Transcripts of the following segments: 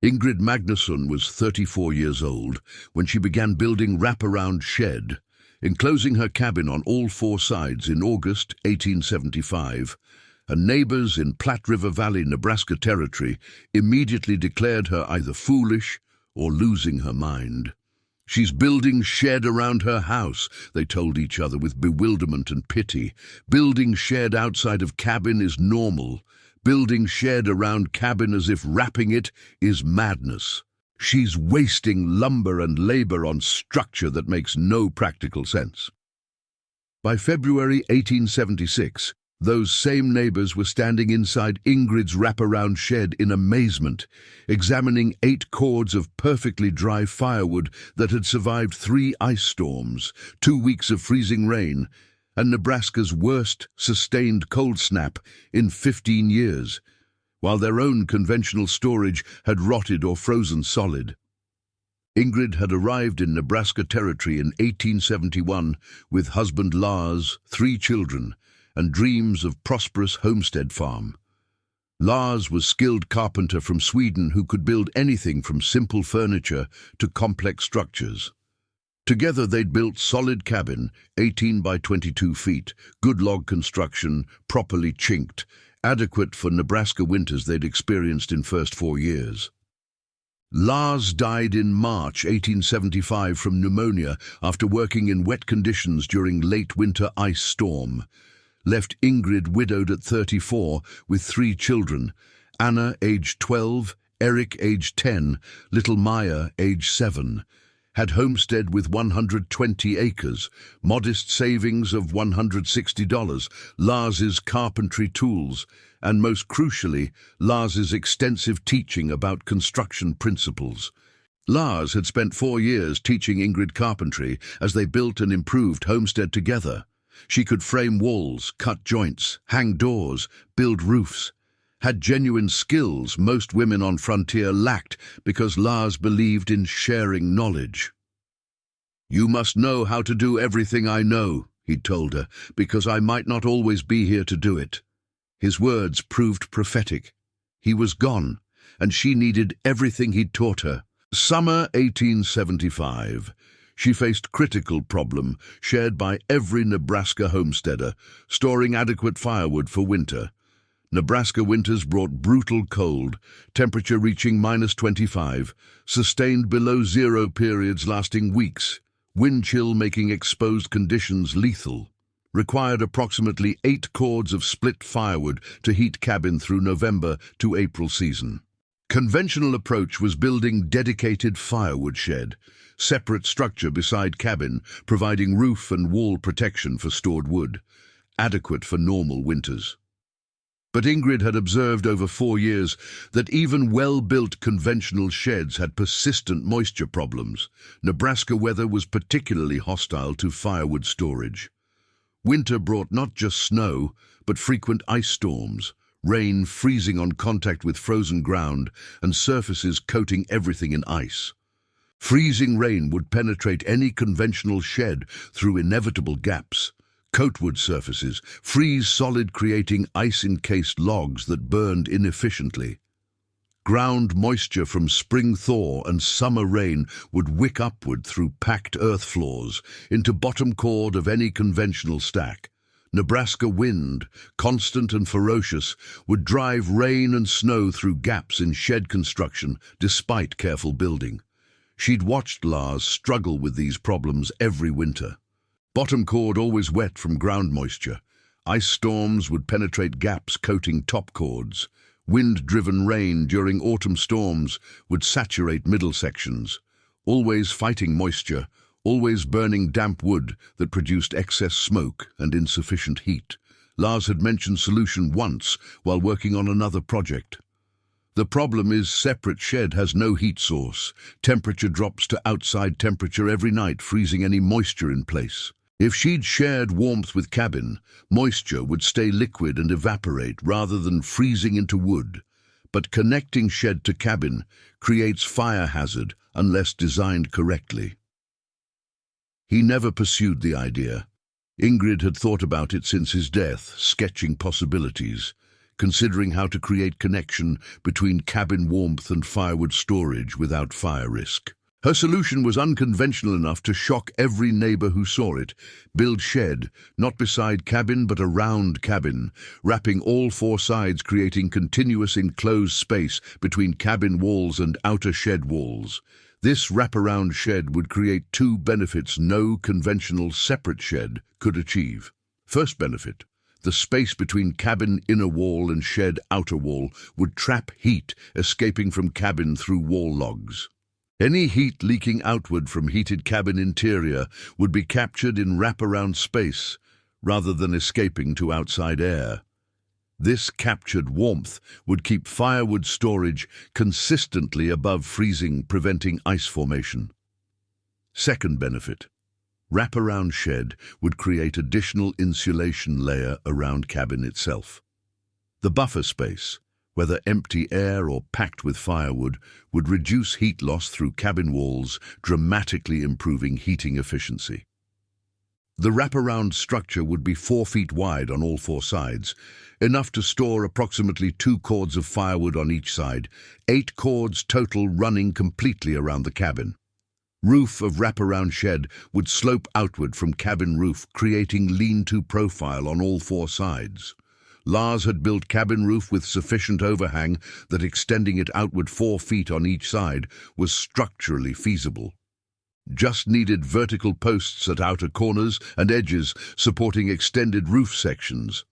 Ingrid Magnusson was 34 years old when she began building wraparound shed, enclosing her cabin on all four sides in August 1875, and neighbors in Platte River Valley, Nebraska territory immediately declared her either foolish or losing her mind. "She's building shed around her house," they told each other with bewilderment and pity. "Building shed outside of cabin is normal. Building shed around cabin as if wrapping it is madness. She's wasting lumber and labor on structure that makes no practical sense." By February 1876, those same neighbors were standing inside Ingrid's wraparound shed in amazement, examining 8 cords of perfectly dry firewood that had survived 3 ice storms, 2 weeks of freezing rain, and Nebraska's worst sustained cold snap in 15 years, while their own conventional storage had rotted or frozen solid. Ingrid had arrived in Nebraska territory in 1871 with husband Lars, 3 children, and dreams of prosperous homestead farm. Lars was skilled carpenter from Sweden who could build anything from simple furniture to complex structures. Together they'd built solid cabin, 18 by 22 feet, good log construction, properly chinked, adequate for Nebraska winters they'd experienced in first 4 years. Lars died in March 1875 from pneumonia after working in wet conditions during late winter ice storm. Left Ingrid widowed at 34 with 3 children, Anna, aged 12, Eric, aged 10, little Maya, aged 7. Had homestead with 120 acres, modest savings of $160, Lars's carpentry tools, and most crucially, Lars's extensive teaching about construction principles. Lars had spent 4 years teaching Ingrid carpentry as they built and improved homestead together. She could frame walls, cut joints, hang doors, build roofs. Had genuine skills most women on frontier lacked because Lars believed in sharing knowledge. "You must know how to do everything I know," he told her, "because I might not always be here to do it." His words proved prophetic. He was gone, and she needed everything he'd taught her. Summer 1875. She faced critical problem shared by every Nebraska homesteader, storing adequate firewood for winter. Nebraska winters brought brutal cold, temperature reaching -25, sustained below zero periods lasting weeks, wind chill making exposed conditions lethal. Required approximately 8 cords of split firewood to heat cabin through November to April season. Conventional approach was building dedicated firewood shed, separate structure beside cabin, providing roof and wall protection for stored wood, adequate for normal winters. But Ingrid had observed over 4 years that even well-built conventional sheds had persistent moisture problems. Nebraska weather was particularly hostile to firewood storage. Winter brought not just snow, but frequent ice storms, rain freezing on contact with frozen ground, and surfaces coating everything in ice. Freezing rain would penetrate any conventional shed through inevitable gaps. Coatwood surfaces freeze solid, creating ice-encased logs that burned inefficiently. Ground moisture from spring thaw and summer rain would wick upward through packed earth floors into bottom chord of any conventional stack. Nebraska wind, constant and ferocious, would drive rain and snow through gaps in shed construction despite careful building. She'd watched Lars struggle with these problems every winter. Bottom chord always wet from ground moisture. Ice storms would penetrate gaps coating top chords. Wind-driven rain during autumn storms would saturate middle sections. Always fighting moisture, always burning damp wood that produced excess smoke and insufficient heat. Lars had mentioned solution once while working on another project. "The problem is separate shed has no heat source. Temperature drops to outside temperature every night, freezing any moisture in place. If she'd shared warmth with cabin, moisture would stay liquid and evaporate rather than freezing into wood. But connecting shed to cabin creates fire hazard unless designed correctly." He never pursued the idea. Ingrid had thought about it since his death, sketching possibilities. considering how to create connection between cabin warmth and firewood storage without fire risk. Her solution was unconventional enough to shock every neighbor who saw it. Build shed, not beside cabin but around cabin, wrapping all four sides, creating continuous enclosed space between cabin walls and outer shed walls. This wraparound shed would create two benefits no conventional separate shed could achieve. First benefit: the space between cabin inner wall and shed outer wall would trap heat escaping from cabin through wall logs. Any heat leaking outward from heated cabin interior would be captured in wraparound space rather than escaping to outside air. This captured warmth would keep firewood storage consistently above freezing, preventing ice formation. Second benefit: wraparound shed would create additional insulation layer around cabin itself. The buffer space, whether empty air or packed with firewood, would reduce heat loss through cabin walls, dramatically improving heating efficiency. The wraparound structure would be 4 feet wide on all four sides, enough to store approximately 2 cords of firewood on each side, 8 cords total running completely around the cabin. Roof of wraparound shed would slope outward from cabin roof, creating lean-to profile on all four sides. Lars had built cabin roof with sufficient overhang that extending it outward 4 feet on each side was structurally feasible. Just needed vertical posts at outer corners and edges supporting extended roof sections.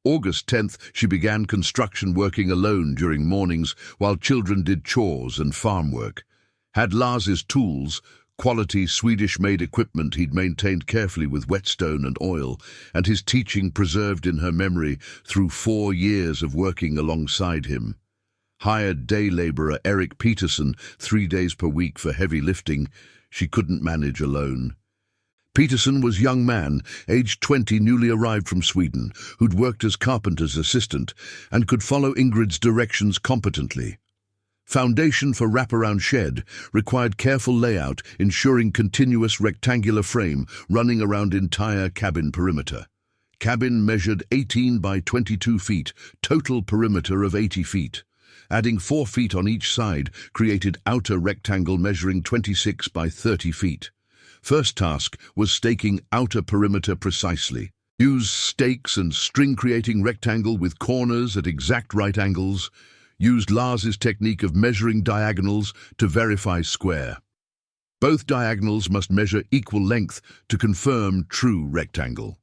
August 10th, she began construction, working alone during mornings while children did chores and farm work. Had Lars's tools, quality Swedish-made equipment he'd maintained carefully with whetstone and oil, and his teaching preserved in her memory through 4 years of working alongside him. Hired day laborer Eric Peterson 3 days per week for heavy lifting. She couldn't manage alone. Peterson was a young man, aged 20, newly arrived from Sweden, who'd worked as carpenter's assistant and could follow Ingrid's directions competently. Foundation for wraparound shed required careful layout, ensuring continuous rectangular frame running around entire cabin perimeter. Cabin measured 18 by 22 feet, total perimeter of 80 feet. Adding 4 feet on each side created outer rectangle measuring 26 by 30 feet. First task was staking outer perimeter precisely. Use stakes and string, creating rectangle with corners at exact right angles. Used Lars's technique of measuring diagonals to verify square. Both diagonals must measure equal length to confirm true rectangle.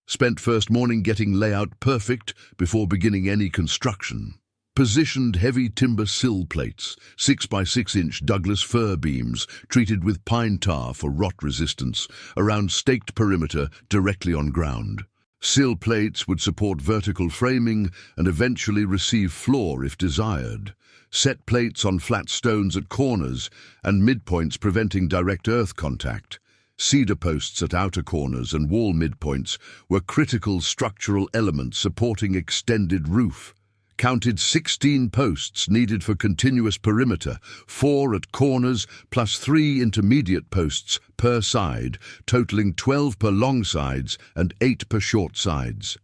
Spent first morning getting layout perfect before beginning any construction. Positioned heavy timber sill plates, 6 by 6 inch Douglas fir beams treated with pine tar for rot resistance, around staked perimeter directly on ground. Sill plates would support vertical framing and eventually receive floor if desired. Set plates on flat stones at corners and midpoints preventing direct earth contact. Cedar posts at outer corners and wall midpoints were critical structural elements supporting extended roof. Counted 16 posts needed for continuous perimeter, 4 at corners plus 3 intermediate posts per side, totaling 12 per long sides and 8 per short sides.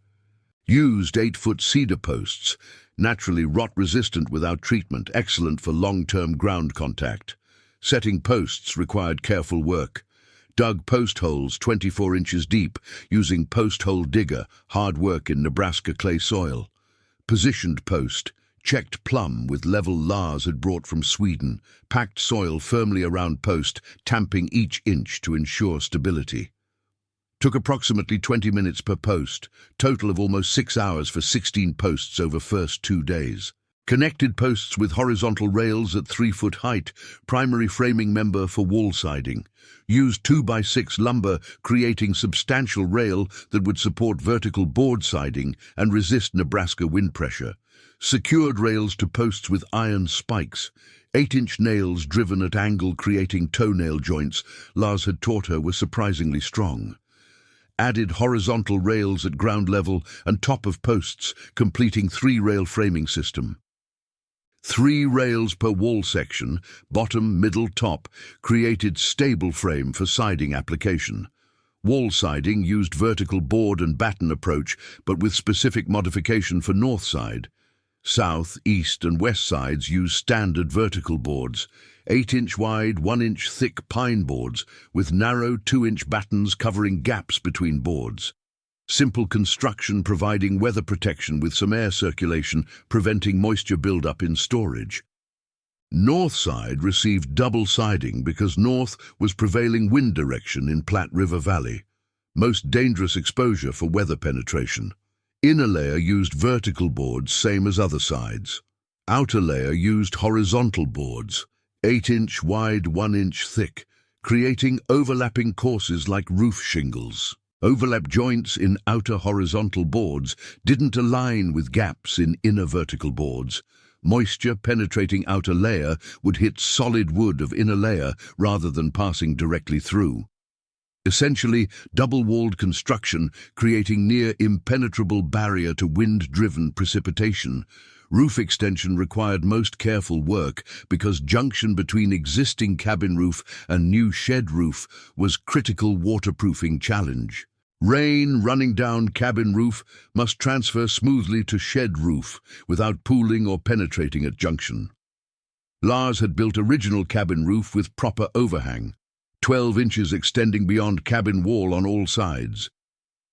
Used 8-foot cedar posts, naturally rot-resistant without treatment, excellent for long-term ground contact. Setting posts required careful work. Dug post holes 24 inches deep using post hole digger, hard work in Nebraska clay soil. Positioned post, checked plumb with level Lars had brought from Sweden, packed soil firmly around post, tamping each inch to ensure stability. Took approximately 20 minutes per post, total of almost 6 hours for 16 posts over first 2 days. Connected posts with horizontal rails at 3-foot height, primary framing member for wall siding. Used 2 by 6 lumber, creating substantial rail that would support vertical board siding and resist Nebraska wind pressure. Secured rails to posts with iron spikes. 8-inch nails driven at angle, creating toenail joints Lars had taught her were surprisingly strong. Added horizontal rails at ground level and top of posts, completing 3-rail framing system. 3 rails per wall section, bottom, middle, top, created stable frame for siding application. Wall siding used vertical board and batten approach, but with specific modification for north side. South, east and west sides use standard vertical boards, 8-inch wide, 1-inch thick pine boards with narrow 2-inch battens covering gaps between boards. Simple construction providing weather protection with some air circulation preventing moisture buildup in storage. North side received double siding because north was prevailing wind direction in Platte River Valley, most dangerous exposure for weather penetration. Inner layer used vertical boards, same as other sides. Outer layer used horizontal boards, 8-inch wide, 1-inch thick, creating overlapping courses like roof shingles. Overlap joints in outer horizontal boards didn't align with gaps in inner vertical boards. Moisture penetrating outer layer would hit solid wood of inner layer rather than passing directly through. Essentially, double-walled construction creating near impenetrable barrier to wind-driven precipitation. Roof extension required most careful work because junction between existing cabin roof and new shed roof was critical waterproofing challenge. Rain running down cabin roof must transfer smoothly to shed roof without pooling or penetrating at junction. Lars had built original cabin roof with proper overhang, 12 inches extending beyond cabin wall on all sides.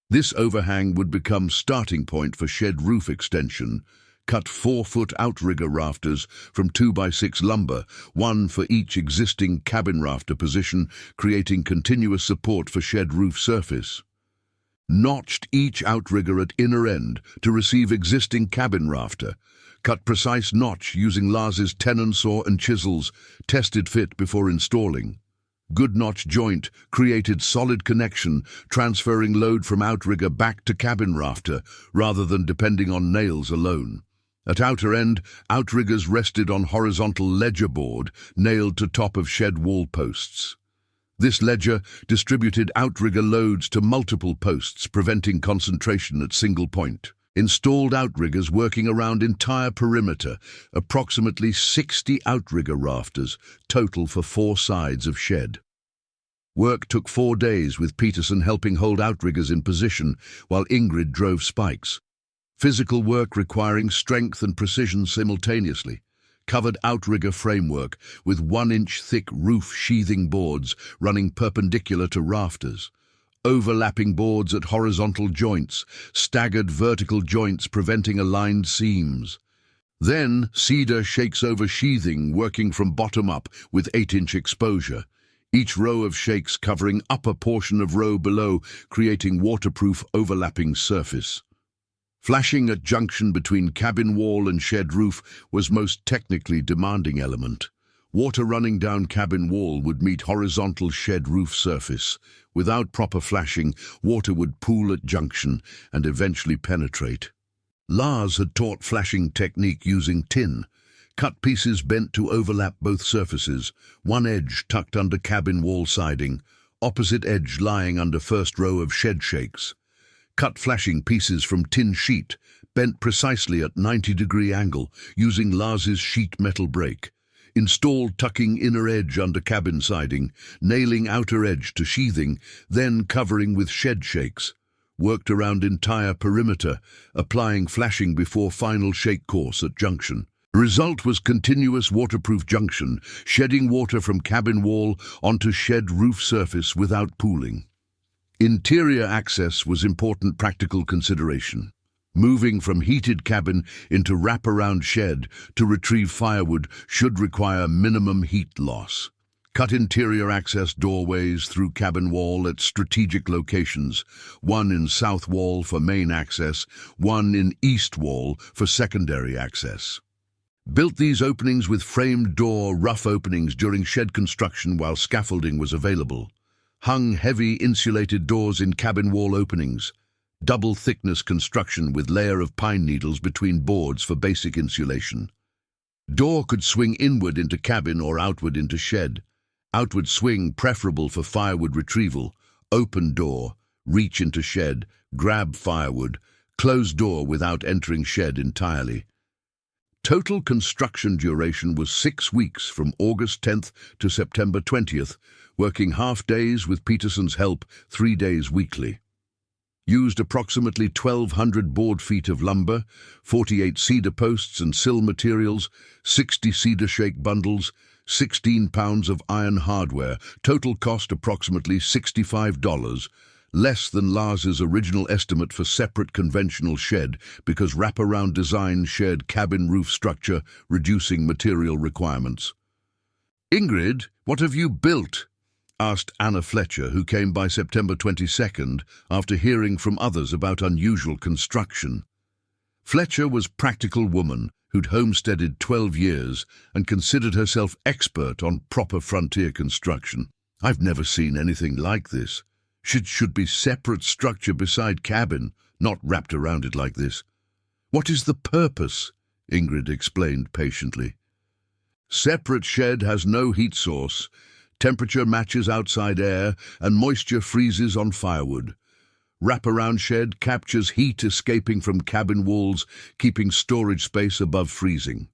This overhang would become starting point for shed roof extension. Cut 4-foot outrigger rafters from 2x6 lumber, one for each existing cabin rafter position, creating continuous support for shed roof surface. Notched each outrigger at inner end to receive existing cabin rafter. Cut precise notch using Lars's tenon saw and chisels, tested fit before installing. Good notch joint created solid connection, transferring load from outrigger back to cabin rafter rather than depending on nails alone. At outer end, outriggers rested on horizontal ledger board nailed to top of shed wall posts. This ledger distributed outrigger loads to multiple posts, preventing concentration at single point. Installed outriggers working around entire perimeter, approximately 60 outrigger rafters, total for 4 sides of shed. Work took 4 days, with Peterson helping hold outriggers in position while Ingrid drove spikes. Physical work requiring strength and precision simultaneously. Covered outrigger framework with 1-inch thick roof sheathing boards running perpendicular to rafters. Overlapping boards at horizontal joints, staggered vertical joints preventing aligned seams. Then cedar shakes over sheathing working from bottom up with 8-inch exposure. Each row of shakes covering upper portion of row below, creating waterproof overlapping surface. Flashing at junction between cabin wall and shed roof was most technically demanding element. Water running down cabin wall would meet horizontal shed roof surface. Without proper flashing, water would pool at junction and eventually penetrate. Lars had taught flashing technique using tin. Cut pieces bent to overlap both surfaces, one edge tucked under cabin wall siding, opposite edge lying under first row of shed shakes. Cut flashing pieces from tin sheet, bent precisely at 90-degree angle using Lars's sheet metal brake. Installed tucking inner edge under cabin siding, nailing outer edge to sheathing, then covering with shed shakes. Worked around entire perimeter, applying flashing before final shake course at junction. The result was continuous waterproof junction, shedding water from cabin wall onto shed roof surface without pooling. Interior access was important practical consideration. Moving from heated cabin into wraparound shed to retrieve firewood should require minimum heat loss. Cut interior access doorways through cabin wall at strategic locations, one in south wall for main access, one in east wall for secondary access. Built these openings with framed door rough openings during shed construction while scaffolding was available. Hung heavy insulated doors in cabin wall openings. Double thickness construction with layer of pine needles between boards for basic insulation. Door could swing inward into cabin or outward into shed. Outward swing preferable for firewood retrieval. Open door, reach into shed, grab firewood. Closed door without entering shed entirely. Total construction duration was 6 weeks from August 10th to September 20th, working half days with Peterson's help 3 days weekly. Used approximately 1,200 board feet of lumber, 48 cedar posts and sill materials, 60 cedar shake bundles, 16 pounds of iron hardware. Total cost approximately $65, less than Lars's original estimate for separate conventional shed because wraparound design shared cabin roof structure, reducing material requirements. "Ingrid, what have you built?" asked Anna Fletcher, who came by September 22nd after hearing from others about unusual construction. Fletcher was a practical woman who'd homesteaded 12 years and considered herself expert on proper frontier construction. "I've never seen anything like this. Should be separate structure beside cabin, not wrapped around it like this." "What is the purpose?" Ingrid explained patiently. "Separate shed has no heat source. Temperature matches outside air and moisture freezes on firewood. Wraparound shed captures heat escaping from cabin walls, keeping storage space above freezing.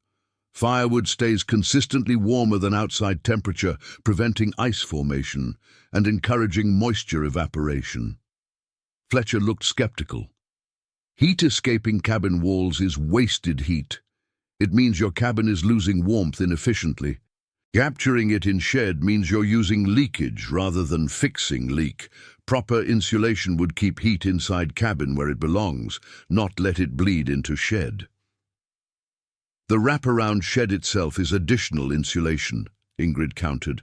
Firewood stays consistently warmer than outside temperature, preventing ice formation and encouraging moisture evaporation." Fletcher looked skeptical. "Heat escaping cabin walls is wasted heat. It means your cabin is losing warmth inefficiently. Capturing it in shed means you're using leakage rather than fixing leak. Proper insulation would keep heat inside cabin where it belongs, not let it bleed into shed." "The wraparound shed itself is additional insulation," Ingrid countered.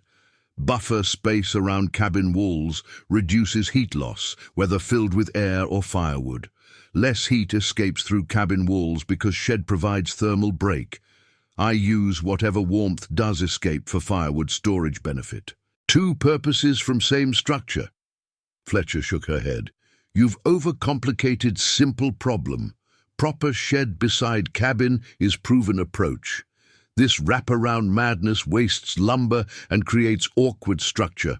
"Buffer space around cabin walls reduces heat loss, whether filled with air or firewood. Less heat escapes through cabin walls because shed provides thermal break. I use whatever warmth does escape for firewood storage benefit." "Two purposes from same structure." Fletcher shook her head. "You've overcomplicated simple problem. Proper shed beside cabin is proven approach. This wraparound madness wastes lumber and creates awkward structure.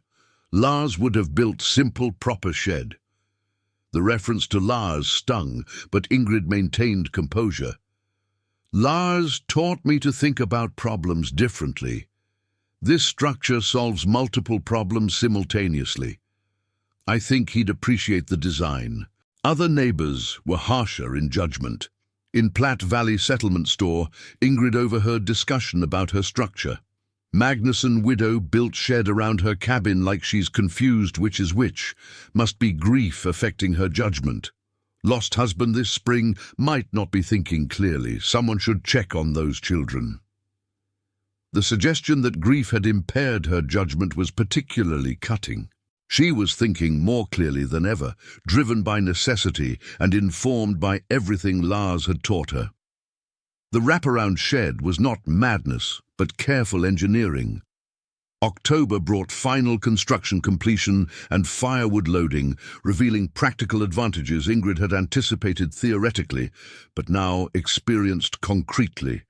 Lars would have built simple proper shed." The reference to Lars stung, but Ingrid maintained composure. "Lars taught me to think about problems differently. This structure solves multiple problems simultaneously. I think he'd appreciate the design." Other neighbors were harsher in judgment. In Platte Valley Settlement Store, Ingrid overheard discussion about her structure. "Magnuson widow built shed around her cabin like she's confused which is which. Must be grief affecting her judgment. Lost husband this spring, might not be thinking clearly. Someone should check on those children." The suggestion that grief had impaired her judgment was particularly cutting. She was thinking more clearly than ever, driven by necessity and informed by everything Lars had taught her. The wraparound shed was not madness, but careful engineering. October brought final construction completion and firewood loading, revealing practical advantages Ingrid had anticipated theoretically, but now experienced concretely.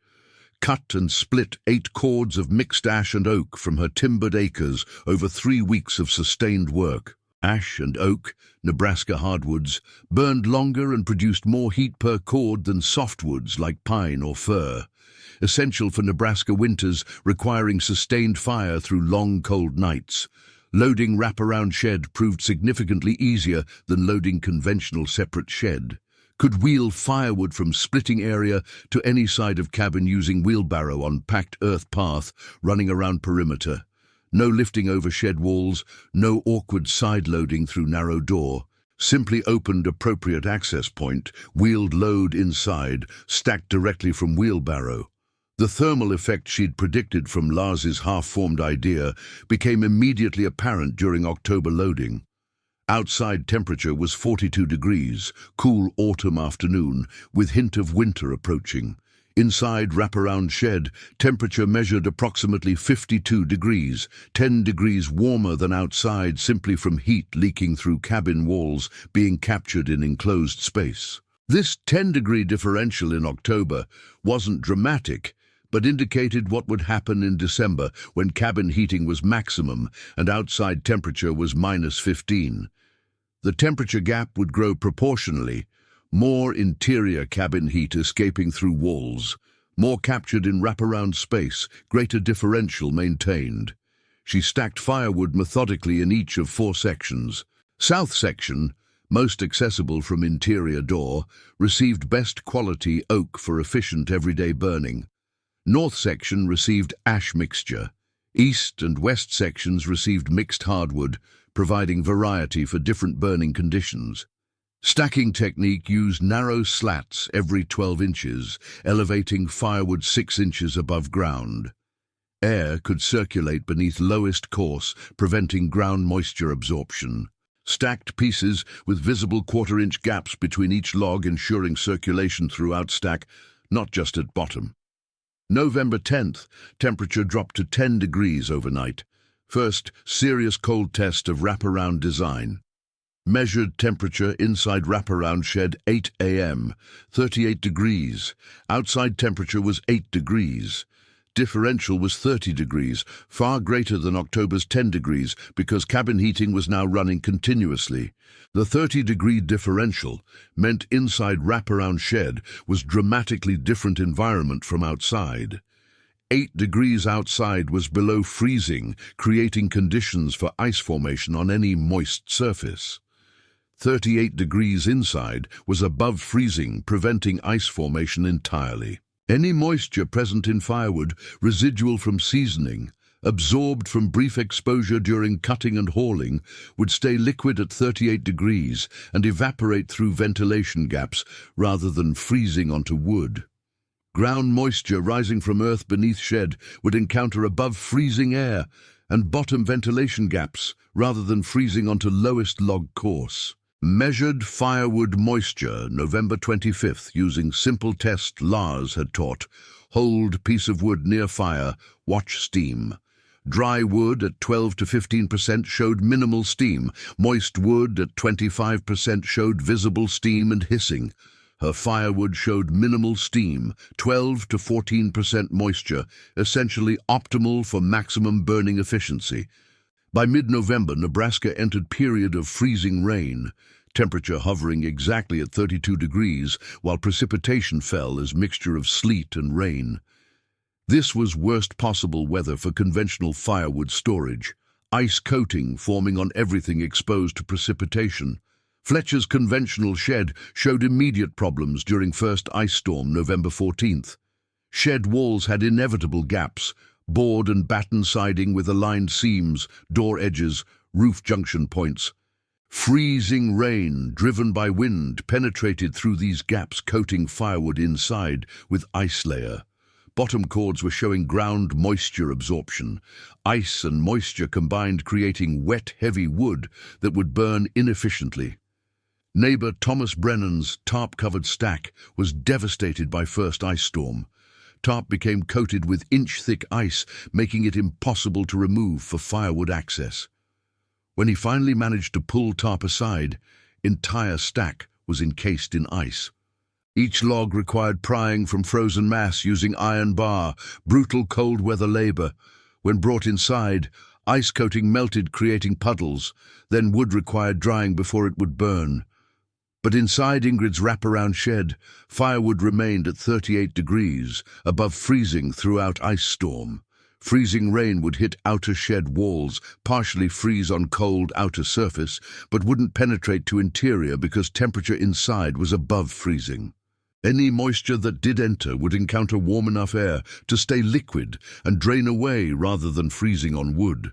Cut and split 8 cords of mixed ash and oak from her timbered acres over 3 weeks of sustained work. Ash and oak, Nebraska hardwoods, burned longer and produced more heat per cord than softwoods like pine or fir. Essential for Nebraska winters requiring sustained fire through long, cold nights. Loading wraparound shed proved significantly easier than loading conventional separate shed. Could wheel firewood from splitting area to any side of cabin using wheelbarrow on packed earth path running around perimeter. No lifting over shed walls, no awkward side loading through narrow door. Simply opened appropriate access point, wheeled load inside, stacked directly from wheelbarrow. The thermal effect she'd predicted from Lars's half-formed idea became immediately apparent during October loading. Outside temperature was 42 degrees, cool autumn afternoon, with hint of winter approaching. Inside wraparound shed, temperature measured approximately 52 degrees, 10 degrees warmer than outside simply from heat leaking through cabin walls being captured in enclosed space. This 10-degree differential in October wasn't dramatic, but indicated what would happen in December when cabin heating was maximum and outside temperature was -15. The temperature gap would grow proportionally, more interior cabin heat escaping through walls, More captured in wraparound space, greater differential maintained. She stacked firewood methodically in each of 4 sections. South section, most accessible from interior door, received best quality oak for efficient everyday burning. North section received ash mixture. East and west sections received mixed hardwood, providing variety for different burning conditions. Stacking technique used narrow slats every 12 inches, elevating firewood 6 inches above ground. Air could circulate beneath lowest course, preventing ground moisture absorption. Stacked pieces with visible 1/4-inch gaps between each log, ensuring circulation throughout stack, not just at bottom. November 10th, temperature dropped to 10 degrees overnight. First serious cold test of wraparound design. Measured temperature inside wraparound shed 8 a.m., 38 degrees. Outside temperature was 8 degrees. Differential was 30 degrees, far greater than October's 10 degrees because cabin heating was now running continuously. The 30-degree differential meant inside wraparound shed was dramatically different environment from outside. 8 degrees outside was below freezing, creating conditions for ice formation on any moist surface. 38 degrees inside was above freezing, preventing ice formation entirely. Any moisture present in firewood, residual from seasoning, absorbed from brief exposure during cutting and hauling, would stay liquid at 38 degrees and evaporate through ventilation gaps rather than freezing onto wood. Ground moisture rising from earth beneath shed would encounter above freezing air and bottom ventilation gaps rather than freezing onto lowest log course. Measured firewood moisture, November 25th, using simple test Lars had taught. Hold piece of wood near fire, watch steam. Dry wood at 12 to 15% showed minimal steam. Moist wood at 25% showed visible steam and hissing. Her firewood showed minimal steam, 12 to 14% moisture, essentially optimal for maximum burning efficiency. By mid-November, Nebraska entered period of freezing rain, temperature hovering exactly at 32 degrees, while precipitation fell as mixture of sleet and rain. This was worst possible weather for conventional firewood storage. Ice coating forming on everything exposed to precipitation. Fletcher's conventional shed showed immediate problems during first ice storm, November 14th. Shed walls had inevitable gaps, board and batten siding with aligned seams, door edges, roof junction points. Freezing rain, driven by wind, penetrated through these gaps, coating firewood inside with ice layer. Bottom cords were showing ground moisture absorption. Ice and moisture combined, creating wet, heavy wood that would burn inefficiently. Neighbor Thomas Brennan's tarp-covered stack was devastated by first ice storm. Tarp became coated with inch-thick ice, making it impossible to remove for firewood access. When he finally managed to pull tarp aside, entire stack was encased in ice. Each log required prying from frozen mass using iron bar, brutal cold weather labor. When brought inside, ice coating melted, creating puddles. Then wood required drying before it would burn. But inside Ingrid's wraparound shed, firewood remained at 38 degrees, above freezing throughout ice storm. Freezing rain would hit outer shed walls, partially freeze on cold outer surface, but wouldn't penetrate to interior because temperature inside was above freezing. Any moisture that did enter would encounter warm enough air to stay liquid and drain away rather than freezing on wood.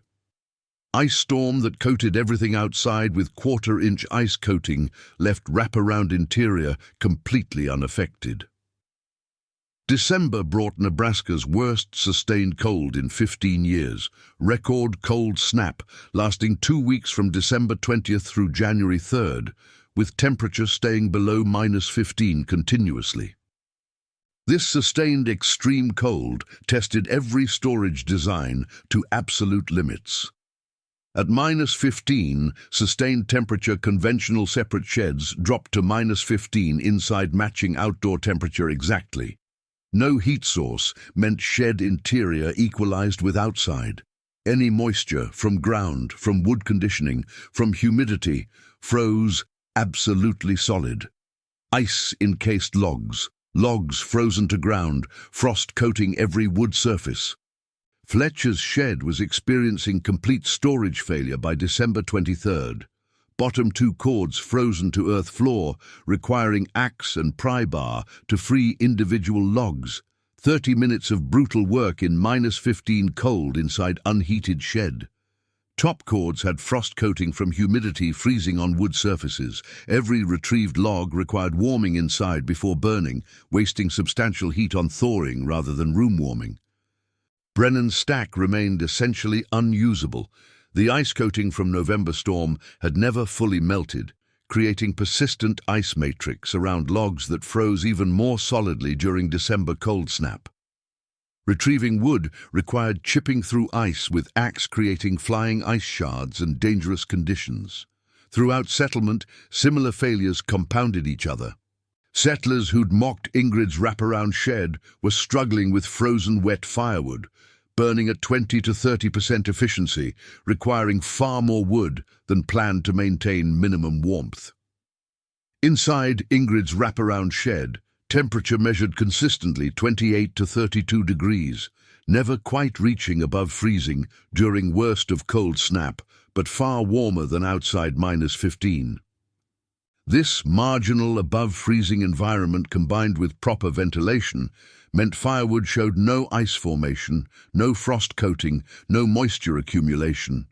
Ice storm that coated everything outside with 1/4-inch ice coating left wraparound interior completely unaffected. December brought Nebraska's worst sustained cold in 15 years, record cold snap lasting 2 weeks from December 20th through January 3rd, with temperature staying below -15 continuously. This sustained extreme cold tested every storage design to absolute limits. At -15, sustained temperature conventional separate sheds dropped to -15 inside, matching outdoor temperature exactly. No heat source meant shed interior equalized with outside. Any moisture from ground, from wood conditioning, from humidity, froze absolutely solid. Ice-encased logs, Logs frozen to ground, frost coating every wood surface. Fletcher's shed was experiencing complete storage failure by December 23rd. Bottom two cords frozen to earth floor, requiring axe and pry bar to free individual logs. 30 minutes of brutal work in -15 cold inside unheated shed. Top cords had frost coating from humidity freezing on wood surfaces. Every retrieved log required warming inside before burning, wasting substantial heat on thawing rather than room warming. Brennan's stack remained essentially unusable. The ice coating from November storm had never fully melted, creating persistent ice matrix around logs that froze even more solidly during December cold snap. Retrieving wood required chipping through ice with axe, creating flying ice shards and dangerous conditions. Throughout settlement, similar failures compounded each other. Settlers who'd mocked Ingrid's wraparound shed were struggling with frozen wet firewood, burning at 20 to 30% efficiency, requiring far more wood than planned to maintain minimum warmth. Inside Ingrid's wraparound shed, temperature measured consistently 28 to 32 degrees, never quite reaching above freezing during worst of cold snap, but far warmer than outside -15. This marginal above-freezing environment combined with proper ventilation meant firewood showed no ice formation, no frost coating, no moisture accumulation.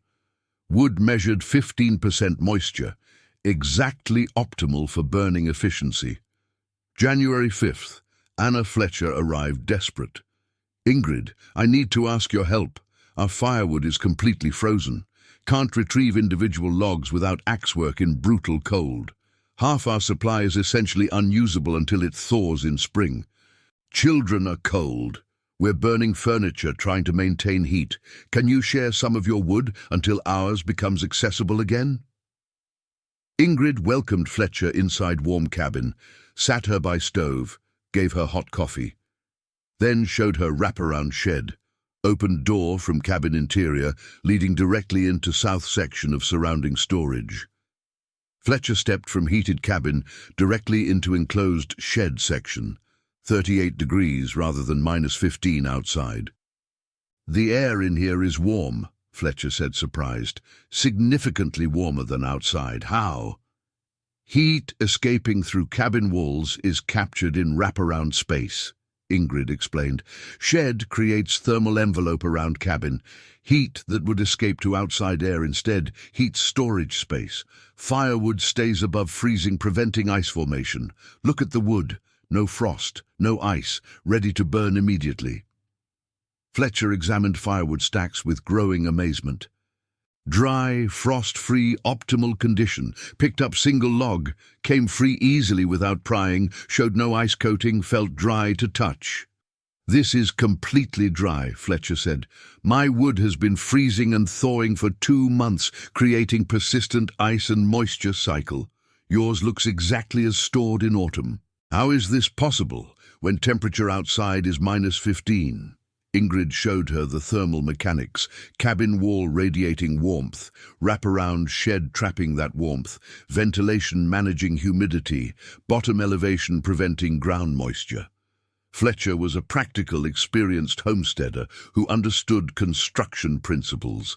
Wood measured 15% moisture, exactly optimal for burning efficiency. January 5th, Anna Fletcher arrived desperate. "Ingrid, I need to ask your help. Our firewood is completely frozen. Can't retrieve individual logs without axework in brutal cold. Half our supply is essentially unusable until it thaws in spring. Children are cold. We're burning furniture trying to maintain heat. Can you share some of your wood until ours becomes accessible again?" Ingrid welcomed Fletcher inside warm cabin, sat her by stove, gave her hot coffee. Then showed her wraparound shed, opened door from cabin interior, leading directly into south section of surrounding storage. Fletcher stepped from heated cabin directly into enclosed shed section, 38 degrees rather than -15 outside. "The air in here is warm," Fletcher said, surprised. "Significantly warmer than outside. How?" "Heat escaping through cabin walls is captured in wraparound space," Ingrid explained. "Shed creates thermal envelope around cabin. Heat that would escape to outside air instead heats storage space. Firewood stays above freezing, preventing ice formation. Look at the wood. No frost, no ice, ready to burn immediately." Fletcher examined firewood stacks with growing amazement. Dry, frost-free, optimal condition, picked up single log, came free easily without prying, showed no ice coating, felt dry to touch. "This is completely dry," Fletcher said. "My wood has been freezing and thawing for 2 months, creating persistent ice and moisture cycle. Yours looks exactly as stored in autumn. How is this possible when temperature outside is -15? Ingrid showed her the thermal mechanics, cabin wall radiating warmth, wraparound shed trapping that warmth, ventilation managing humidity, bottom elevation preventing ground moisture. Fletcher was a practical, experienced homesteader who understood construction principles.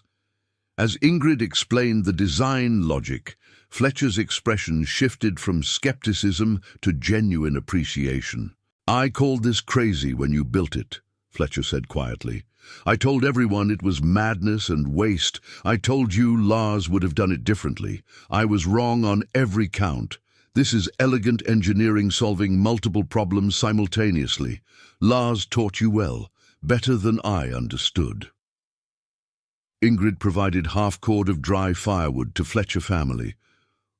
As Ingrid explained the design logic, Fletcher's expression shifted from skepticism to genuine appreciation. "I called this crazy when you built it," Fletcher said quietly. "I told everyone it was madness and waste. I told you Lars would have done it differently. I was wrong on every count. This is elegant engineering solving multiple problems simultaneously. Lars taught you well, better than I understood." Ingrid provided half-cord of dry firewood to Fletcher family.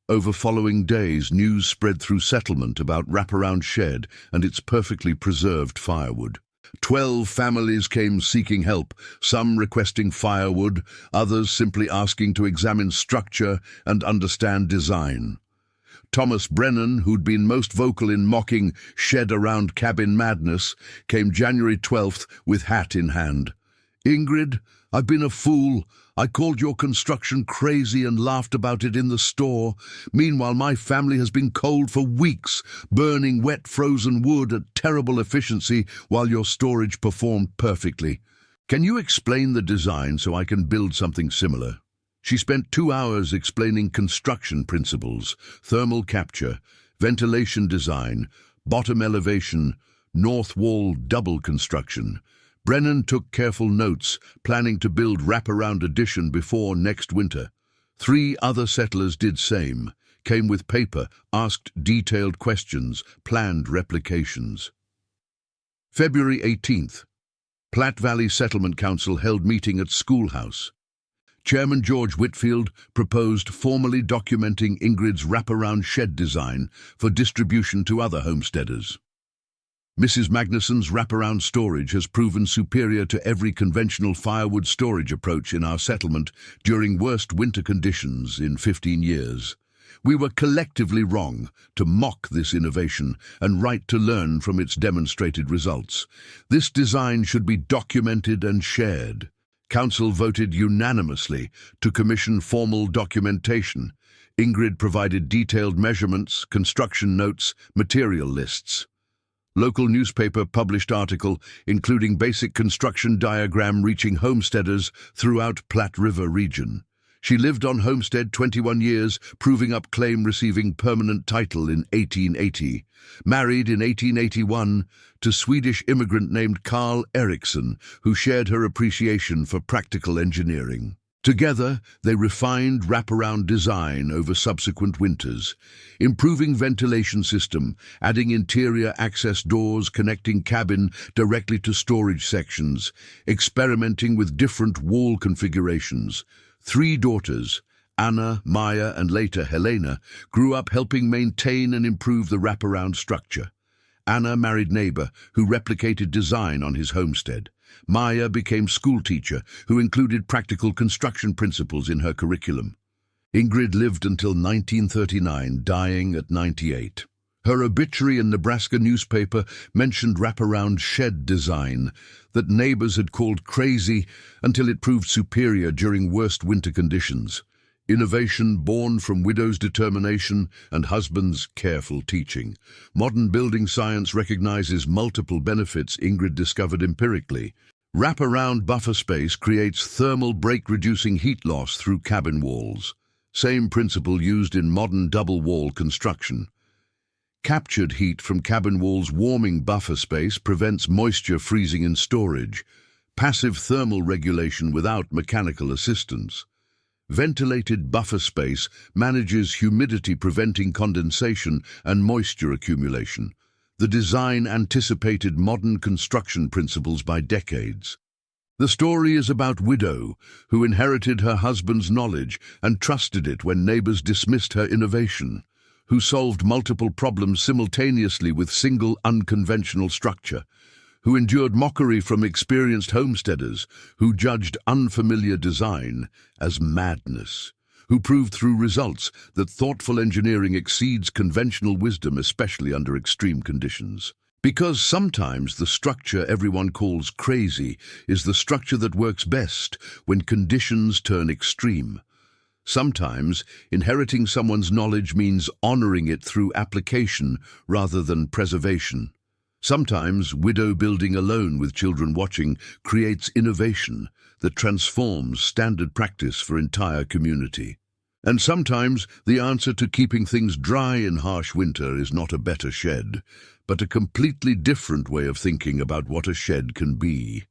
Over following days, news spread through settlement about wraparound shed and its perfectly preserved firewood. 12 families came seeking help, some requesting firewood, others simply asking to examine structure and understand design. Thomas Brennan, who'd been most vocal in mocking shed around cabin madness, came January 12th with hat in hand. Ingrid, I've been a fool. I called your construction crazy and laughed about it in the store. Meanwhile, my family has been cold for weeks, burning wet frozen wood at terrible efficiency while your storage performed perfectly. Can you explain the design so I can build something similar? She spent 2 hours explaining construction principles, thermal capture, ventilation design, bottom elevation, north wall double construction. Brennan took careful notes, planning to build wraparound addition before next winter. 3 other settlers did same, came with paper, asked detailed questions, planned replications. February 18th. Platte Valley Settlement Council held meeting at schoolhouse. Chairman George Whitfield proposed formally documenting Ingrid's wraparound shed design for distribution to other homesteaders. Mrs. Magnuson's wraparound storage has proven superior to every conventional firewood storage approach in our settlement during worst winter conditions in 15 years. We were collectively wrong to mock this innovation and right to learn from its demonstrated results. This design should be documented and shared. Council voted unanimously to commission formal documentation. Ingrid provided detailed measurements, construction notes, material lists. Local newspaper published article including basic construction diagram reaching homesteaders throughout Platte River region. She lived on homestead 21 years, proving up claim receiving permanent title in 1880. Married in 1881 to Swedish immigrant named Carl Eriksson, who shared her appreciation for practical engineering. Together, they refined wraparound design over subsequent winters, improving ventilation system, adding interior access doors connecting cabin directly to storage sections, experimenting with different wall configurations. 3 daughters, Anna, Maya, and later Helena, grew up helping maintain and improve the wraparound structure. Anna married neighbor who replicated design on his homestead. Maya became schoolteacher who included practical construction principles in her curriculum. Ingrid lived until 1939, dying at 98. Her obituary in Nebraska newspaper mentioned wraparound shed design that neighbors had called crazy until it proved superior during worst winter conditions. Innovation born from widows' determination and husbands' careful teaching. Modern building science recognizes multiple benefits Ingrid discovered empirically. Wraparound buffer space creates thermal break-reducing heat loss through cabin walls. Same principle used in modern double-wall construction. Captured heat from cabin walls' warming buffer space prevents moisture freezing in storage. Passive thermal regulation without mechanical assistance. Ventilated buffer space manages humidity preventing condensation and moisture accumulation. The design anticipated modern construction principles by decades. The story is about widow who inherited her husband's knowledge and trusted it when neighbors dismissed her innovation, who solved multiple problems simultaneously with single unconventional structure, who endured mockery from experienced homesteaders, who judged unfamiliar design as madness, who proved through results that thoughtful engineering exceeds conventional wisdom, especially under extreme conditions. Because sometimes the structure everyone calls crazy is the structure that works best when conditions turn extreme. Sometimes inheriting someone's knowledge means honoring it through application rather than preservation. Sometimes widow building alone with children watching creates innovation that transforms standard practice for entire community. And sometimes the answer to keeping things dry in harsh winter is not a better shed, but a completely different way of thinking about what a shed can be.